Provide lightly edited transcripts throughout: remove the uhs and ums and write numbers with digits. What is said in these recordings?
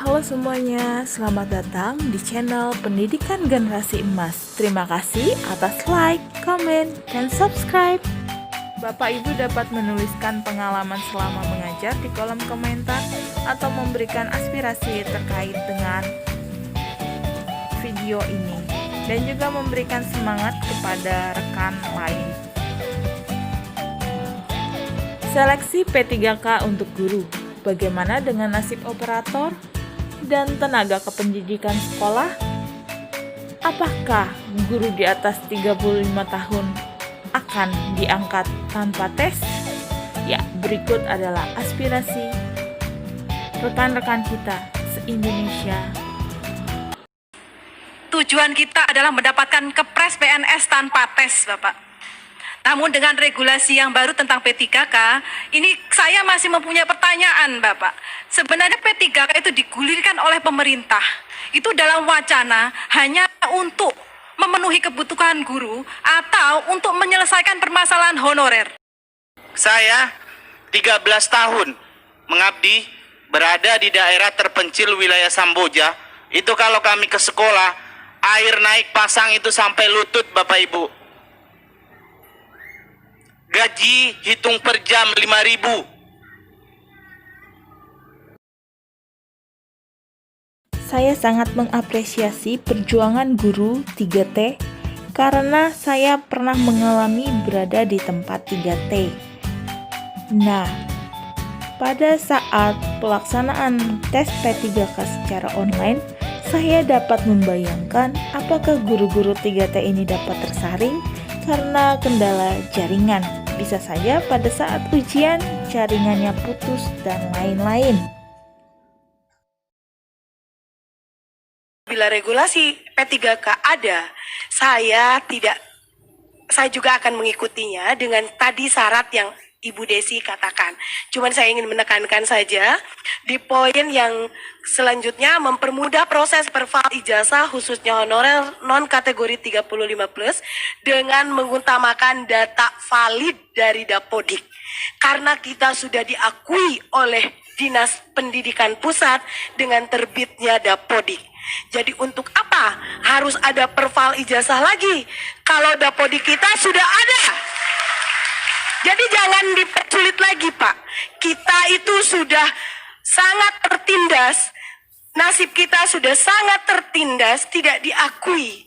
Halo semuanya, selamat datang di channel Pendidikan Generasi Emas. Terima kasih atas like, komen, dan subscribe. Bapak Ibu dapat menuliskan pengalaman selama mengajar di kolom komentar atau memberikan aspirasi terkait dengan video ini dan juga memberikan semangat kepada rekan lain. Seleksi P3K untuk guru. Bagaimana dengan nasib operator dan tenaga kependidikan sekolah? Apakah guru di atas 35 tahun akan diangkat tanpa tes? Ya, berikut adalah aspirasi rekan-rekan kita se-Indonesia. Tujuan kita adalah mendapatkan kepres PNS tanpa tes, Bapak. Namun dengan regulasi yang baru tentang P3K, ini saya masih mempunyai pertanyaan, Bapak. Sebenarnya P3K itu digulirkan oleh pemerintah. Itu dalam wacana hanya untuk memenuhi kebutuhan guru atau untuk menyelesaikan permasalahan honorer. Saya 13 tahun mengabdi berada di daerah terpencil wilayah Samboja. Itu kalau kami ke sekolah, air naik pasang itu sampai lutut, Bapak Ibu. Gaji hitung per jam 5.000. Saya sangat mengapresiasi perjuangan guru 3T karena saya pernah mengalami berada di tempat 3T. Nah, pada saat pelaksanaan tes P3K secara online, saya dapat membayangkan apakah guru-guru 3T ini dapat tersaring karena kendala jaringan. Bisa saja pada saat ujian jaringannya putus dan lain-lain. Bila regulasi P3K ada, saya juga akan mengikutinya dengan tadi syarat yang Ibu Desi katakan. Cuman saya ingin menekankan saja di poin yang selanjutnya mempermudah proses perval ijazah khususnya honorer non kategori 35+ dengan mengutamakan data valid dari Dapodik. Karena kita sudah diakui oleh Dinas Pendidikan Pusat dengan terbitnya Dapodik. Jadi untuk apa harus ada perval ijazah lagi kalau Dapodik kita sudah ada? Jadi jangan dipersulit lagi, Pak. Kita itu sudah sangat tertindas, nasib kita sudah sangat tertindas, tidak diakui.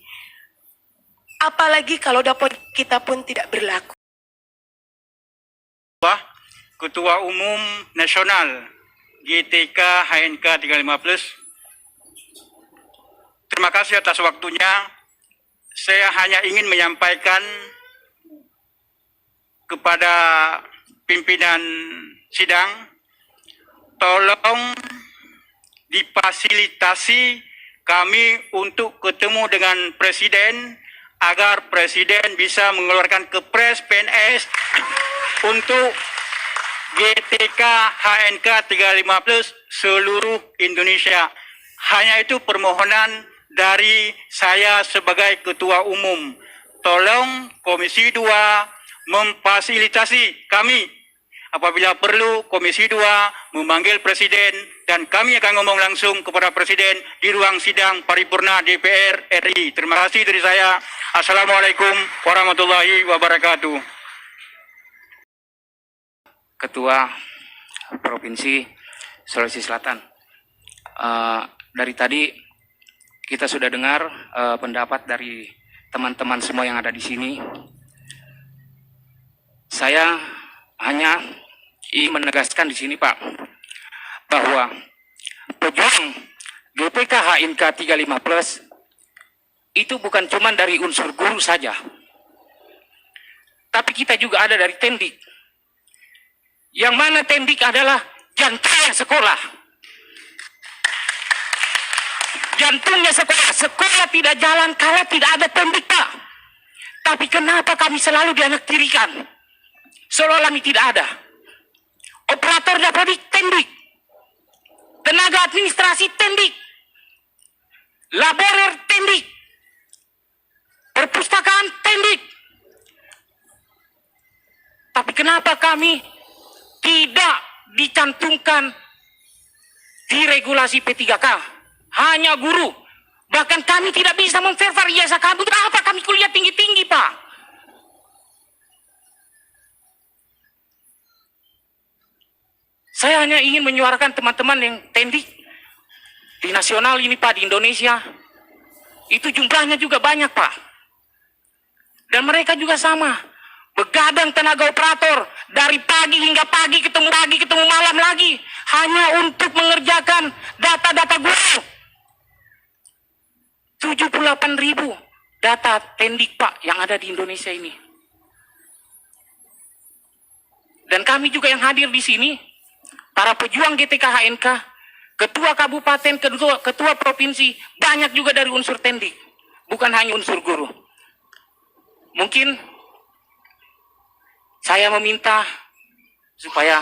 Apalagi kalau Dapodik kita pun tidak berlaku. Ketua Umum Nasional GTK HNK 35+. Terima kasih atas waktunya. Saya hanya ingin menyampaikan kepada pimpinan sidang, tolong difasilitasi kami untuk ketemu dengan Presiden agar Presiden bisa mengeluarkan kepres PNS untuk GTK HNK 35+ seluruh Indonesia. Hanya itu permohonan dari saya sebagai Ketua Umum. Tolong Komisi 2 memfasilitasi kami. Apabila perlu, Komisi 2 memanggil Presiden dan kami akan ngomong langsung kepada Presiden di ruang sidang paripurna DPR RI. Terima kasih dari saya. Assalamualaikum warahmatullahi wabarakatuh. Ketua Provinsi Sulawesi Selatan. Dari tadi kita sudah dengar pendapat dari teman-teman semua yang ada di sini. Saya hanya ingin menegaskan di sini, Pak, bahwa pejuang GPK HNK 35+ itu bukan cuma dari unsur guru saja, tapi kita juga ada dari Tendik. Yang mana Tendik adalah jantungnya sekolah. Jantungnya sekolah. Sekolah tidak jalan kalau tidak ada Tendik, Pak. Tapi kenapa kami selalu dianaktirikan? Seolah-olah kami tidak ada. Operator Dapodik Tendik. Tenaga administrasi Tendik. Laborer Tendik. Perpustakaan Tendik. Tapi kenapa kami tidak dicantumkan di regulasi P3K. Hanya guru. Bahkan kami tidak bisa memverify ijazah kami. Kenapa kami kuliah tinggi-tinggi, Pak? Saya hanya ingin menyuarakan teman-teman yang tendik di nasional ini, Pak, di Indonesia. Itu jumlahnya juga banyak, Pak. Dan mereka juga sama. Begadang tenaga operator dari pagi hingga pagi, ketemu malam lagi. Hanya untuk mengerjakan data-data guru. 78.000 data tendik, Pak, yang ada di Indonesia ini. Dan kami juga yang hadir di sini, para pejuang GTK HNK, ketua kabupaten, ketua provinsi, banyak juga dari unsur tendik. Bukan hanya unsur guru. Mungkin saya meminta supaya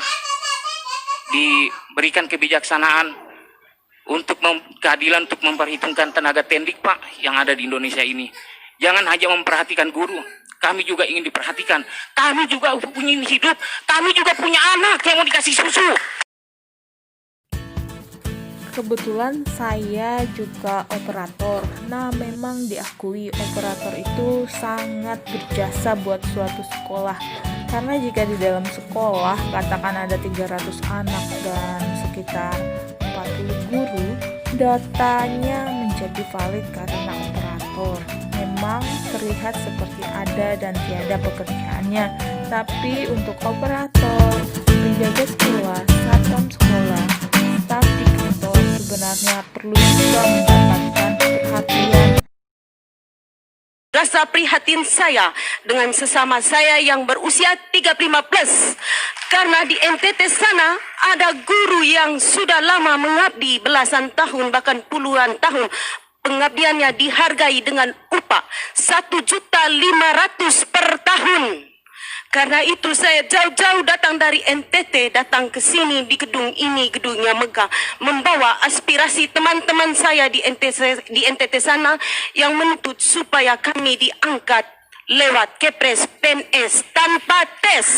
diberikan kebijaksanaan untuk keadilan untuk memperhitungkan tenaga tendik, Pak, yang ada di Indonesia ini. Jangan hanya memperhatikan guru, kami juga ingin diperhatikan. Kami juga punya hidup, kami juga punya anak yang mau dikasih susu. Kebetulan saya juga operator. Nah, memang diakui operator itu sangat berjasa buat suatu sekolah. Karena jika di dalam sekolah katakan ada 300 anak dan sekitar 40 guru, datanya menjadi valid karena operator. Memang terlihat seperti ada dan tiada pekerjaannya, tapi untuk operator, penjaga sekolah, satpam sekolah, staf di kantor sebenarnya perlu juga mendapatkan perhatian. Rasa prihatin saya dengan sesama saya yang berusia 35 plus. Karena di NTT sana ada guru yang sudah lama mengabdi belasan tahun bahkan puluhan tahun. Pengabdiannya dihargai dengan upah 1.500.000 per tahun. Karena itu saya jauh-jauh datang dari NTT, datang ke sini di gedung ini, gedungnya megah, membawa aspirasi teman-teman saya di NTT sana yang menuntut supaya kami diangkat lewat Kepres PNS tanpa tes.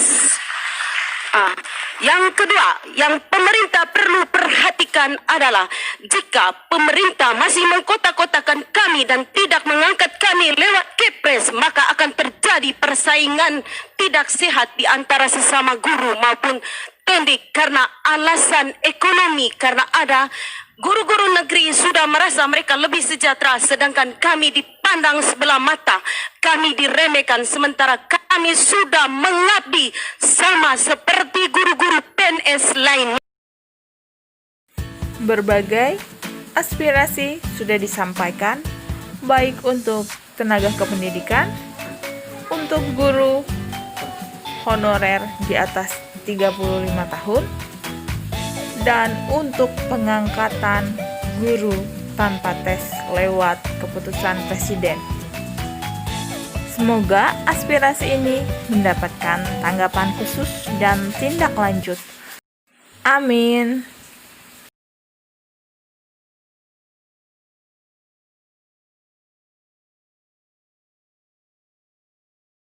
Yang kedua, yang pemerintah perlu perhatikan adalah jika pemerintah masih mengkotak-kotakan kami dan tidak mengangkat kami lewat Kepres, maka akan terjadi persaingan tidak sehat di antara sesama guru maupun tendik karena alasan ekonomi, karena ada guru-guru negeri sudah merasa mereka lebih sejahtera sedangkan kami dipandang sebelah mata, kami diremehkan sementara kami sudah mengabdi sama seperti guru-guru PNS lain. Berbagai aspirasi sudah disampaikan, baik untuk tenaga kependidikan, untuk guru honorer di atas 35 tahun, dan untuk pengangkatan guru tanpa tes lewat keputusan presiden. Semoga aspirasi ini mendapatkan tanggapan khusus dan tindak lanjut. Amin.